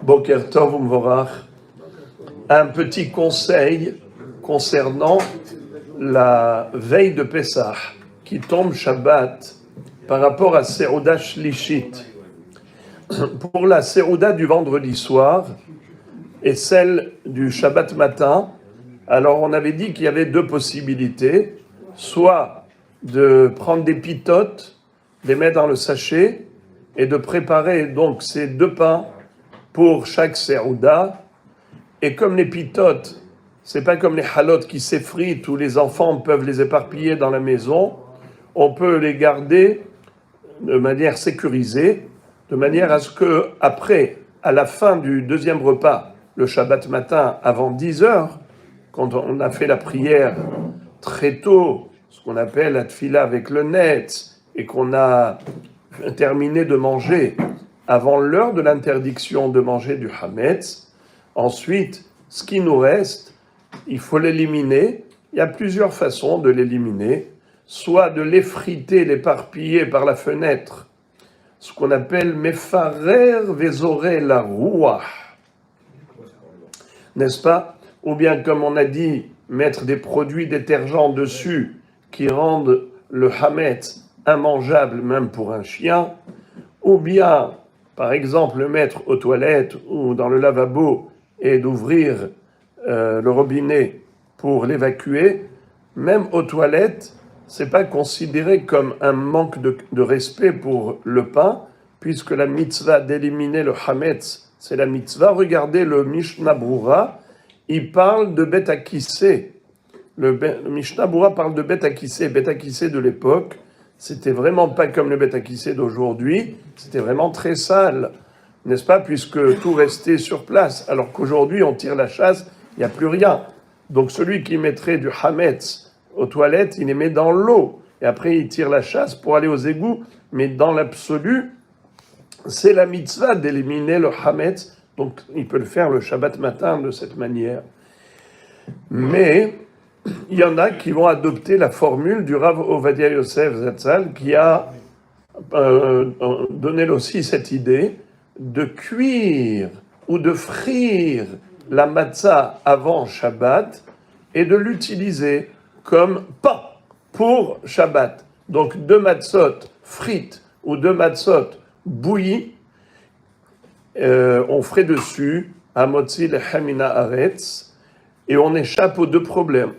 Boker Tov Umvorach. Un petit conseil concernant la veille de Pessah qui tombe Shabbat par rapport à Serouda Shlishit. Pour la Serouda du vendredi soir et celle du Shabbat matin, alors on avait dit qu'il y avait deux possibilités, soit de prendre des pitotes, les mettre dans le sachet et de préparer donc ces deux pains pour chaque Serouda. Et comme les pitotes, c'est pas comme les halotes qui s'effritent où les enfants peuvent les éparpiller dans la maison, on peut les garder de manière sécurisée, de manière à ce que après, à la fin du deuxième repas, le Shabbat matin, avant 10 heures, quand on a fait la prière très tôt, ce qu'on appelle la tfila avec le netz, et qu'on a terminé de manger avant l'heure de l'interdiction de manger du hametz, ensuite, ce qui nous reste, il faut l'éliminer. Il y a plusieurs façons de l'éliminer, soit de l'effriter, l'éparpiller par la fenêtre, ce qu'on appelle mefarer vezoré la rouah, n'est-ce pas? Ou bien, comme on a dit, mettre des produits détergents dessus qui rendent le hametz immangeable même pour un chien, ou bien, par exemple, le mettre aux toilettes ou dans le lavabo et d'ouvrir le robinet pour l'évacuer. Même aux toilettes, c'est pas considéré comme un manque de respect pour le pain, puisque la mitzvah d'éliminer le hametz, c'est la mitzvah. Regardez le Mishnah Brura, il parle de Bet Akissé. Le Mishnah Brura parle de Bet Akissé. Bet Akissé de l'époque, c'était vraiment pas comme le Bet Akissé d'aujourd'hui, c'était vraiment très sale, n'est-ce pas, puisque tout restait sur place, alors qu'aujourd'hui on tire la chasse, il n'y a plus rien. Donc celui qui mettrait du hametz aux toilettes, il les met dans l'eau, et après il tire la chasse pour aller aux égouts, mais dans l'absolu, c'est la mitzvah d'éliminer le hametz, donc il peut le faire le Shabbat matin de cette manière. Mais il y en a qui vont adopter la formule du Rav Ovadia Yosef Zatzal, qui a donné aussi cette idée de cuire ou de frire la matzah avant Shabbat et de l'utiliser comme pain pour Shabbat. Donc 2 matzot frites ou 2 matzot bouillies, on ferait dessus Hamotzi Lechem Haaretz, et on échappe aux deux problèmes.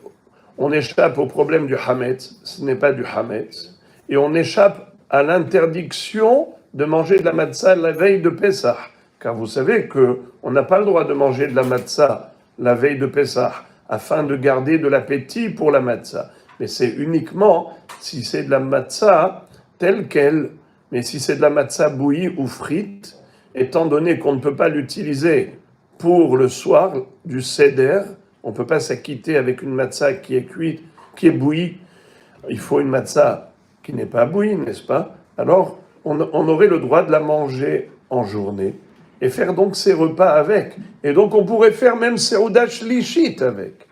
On échappe au problème du hametz, ce n'est pas du hametz, et on échappe à l'interdiction de manger de la matzah la veille de Pessah. Car vous savez qu'on n'a pas le droit de manger de la matzah la veille de Pessah, afin de garder de l'appétit pour la matzah. Mais c'est uniquement si c'est de la matzah telle qu'elle, mais si c'est de la matzah bouillie ou frite, étant donné qu'on ne peut pas l'utiliser pour le soir du seder, on ne peut pas s'acquitter avec une matzah qui est cuite, qui est bouillie. Il faut une matzah qui n'est pas bouillie, n'est-ce pas? Alors, on aurait le droit de la manger en journée et faire donc ses repas avec. Et donc, on pourrait faire même Serouda Shlishit avec.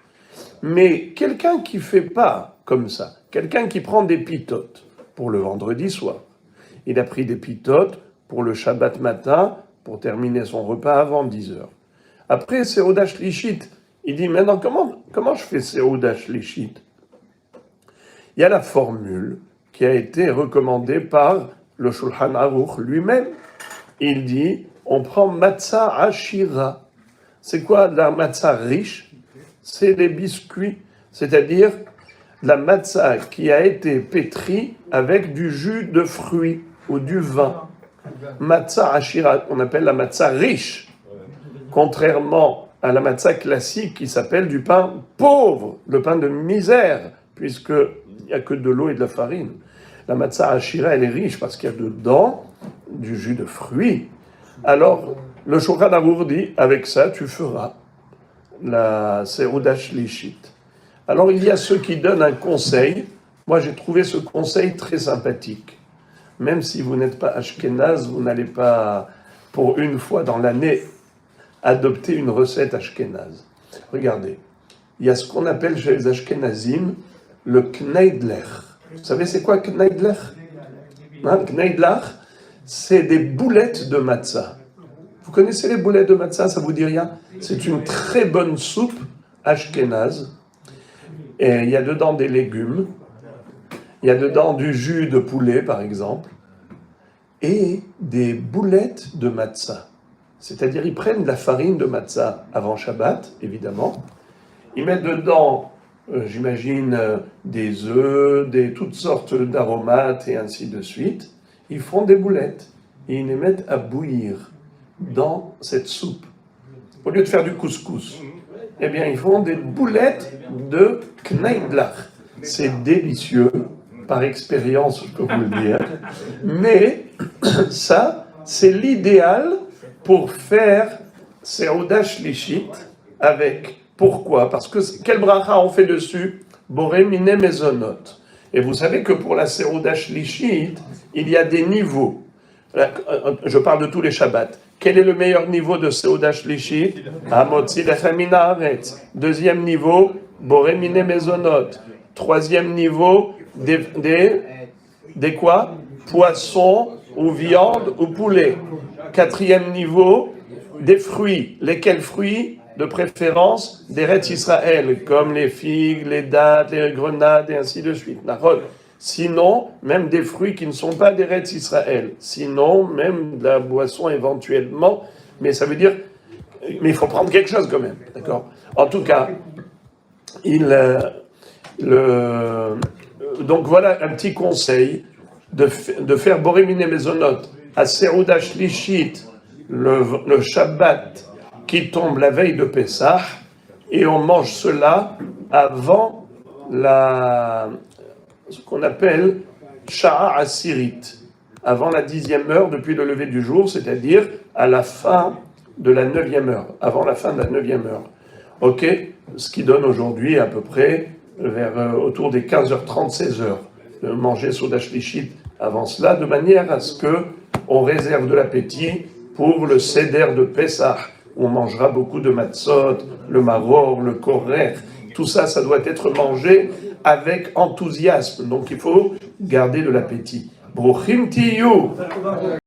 Mais quelqu'un qui ne fait pas comme ça, quelqu'un qui prend des pitotes pour le vendredi soir, il a pris des pitotes pour le Shabbat matin, pour terminer son repas avant 10 heures. Après, Serouda Shlishit, il dit, maintenant, comment je fais Serouda Shlishit? Il y a la formule qui a été recommandée par le Shulchan Aruch lui-même. Il dit, on prend matzah ashira. C'est quoi la matzah riche? C'est les biscuits, c'est-à-dire la matzah qui a été pétrie avec du jus de fruits ou du vin. Matzah ashira, on appelle la matzah riche, contrairement à la matzah classique qui s'appelle du pain pauvre, le pain de misère, puisqu'il n'y a que de l'eau et de la farine. La matzah ashira, elle est riche parce qu'il y a dedans du jus de fruits. Alors, le Shulchan Aruch dit, avec ça, tu feras la Serouda Shlishit. Alors, il y a ceux qui donnent un conseil. Moi, j'ai trouvé ce conseil très sympathique. Même si vous n'êtes pas ashkénaze, vous n'allez pas, pour une fois dans l'année, adopter une recette ashkénaze. Regardez, il y a ce qu'on appelle chez les ashkénazim le kneidler. Vous savez c'est quoi kneidler? Kneidler, c'est des boulettes de matzah. Vous connaissez les boulettes de matzah, ça vous dit rien? C'est une très bonne soupe ashkénaze. Et il y a dedans des légumes, il y a dedans du jus de poulet par exemple, et des boulettes de matzah. C'est-à-dire ils prennent de la farine de matzah avant Shabbat, évidemment, ils mettent dedans, j'imagine, des œufs, toutes sortes d'aromates et ainsi de suite. Ils font des boulettes et ils les mettent à bouillir dans cette soupe. Au lieu de faire du couscous, eh bien, ils font des boulettes de kneidlach. C'est délicieux, par expérience, je peux vous le dire. Mais ça, c'est l'idéal pour faire Seuda Shlishit avec. Pourquoi? Parce que quel bracha on fait dessus? Boré mine mezonot. Et vous savez que pour la Seuda Shlishit, il y a des niveaux. Je parle de tous les Shabbats. Quel est le meilleur niveau de Seuda Shlishit? Hamotzi lechem min haaretz. Deuxième niveau, Boré mine mezonot. Troisième niveau, des quoi? Poissons ou viande ou poulet. Quatrième niveau, des fruits. Lesquels fruits? De préférence d'Eretz Israël, comme les figues, les dattes, les grenades et ainsi de suite. Sinon, même des fruits qui ne sont pas d'Eretz Israël. Sinon, même de la boisson éventuellement. Mais ça veut dire, mais il faut prendre quelque chose quand même, d'accord? En tout cas, donc voilà un petit conseil de faire Boré mine mezonot à Seuda Shlishit le Shabbat qui tombe la veille de Pessah, et on mange cela avant ce qu'on appelle Sha'a Asirit, avant la 10e heure depuis le lever du jour, c'est-à-dire à la fin de la 9e heure, avant la fin de la 9e heure. Ok? Ce qui donne aujourd'hui à peu près autour des 15h30, 16h, de manger Seuda Shlishit avant cela, de manière à ce que on réserve de l'appétit pour le Seder de Pessah. On mangera beaucoup de matzot, le maror, le korer. Tout ça, ça doit être mangé avec enthousiasme. Donc il faut garder de l'appétit. Bruchim tiyu.